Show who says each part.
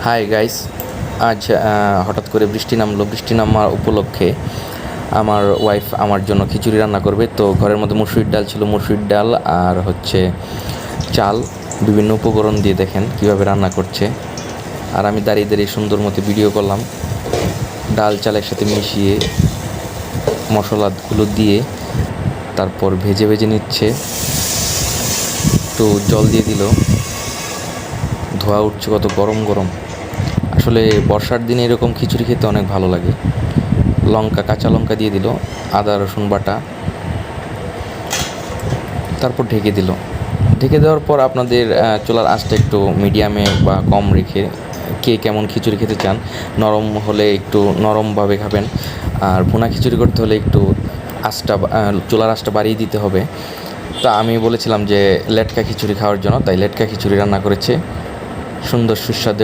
Speaker 1: Hi guys, আজ হঠাৎ করে বৃষ্টি নামলো। বৃষ্টি নামার উপলক্ষে আমার ওয়াইফ আমার জন্য খিচুড়ি রান্না করবে। তো ঘরের মধ্যে মসুরির ডাল ছিল, মসুরির ডাল আর হচ্ছে চাল, বিভিন্ন উপকরণ দিয়ে দেখেন কিভাবে রান্না করছে। আর আমি দাঁড়িয়ে দাঁড়িয়ে সুন্দর মতো ভিডিও করলাম। ডাল চাল একসাথে মিশিয়ে মশলাগুলো দিয়ে তারপর ভেজে ভেজে নিচ্ছে। একটু জল দিয়ে দিল, ধোয়া উঠছে কত গরম গরম। আসলে বর্ষার দিনে এরকম খিচুড়ি খেতে অনেক ভালো লাগে। কাঁচা লঙ্কা দিয়ে দিল, আদা রসুন বাটা, তারপর ঢেকে দিল। ঢেকে দেওয়ার পর আপনাদের চুলার আঁচটা একটু মিডিয়ামে বা কম রেখে কে কেমন খিচুড়ি খেতে চান, নরম হলে একটু নরমভাবে খাবেন, আর ভুনা খিচুড়ি করতে হলে একটু চুলার আঁচটা বাড়িয়ে দিতে হবে। তা আমি বলেছিলাম যে লেটকা খিচুড়ি খাওয়ার জন্য, তাই লেটকা খিচুড়ি রান্না করেছে, সুন্দর সুস্বাদু।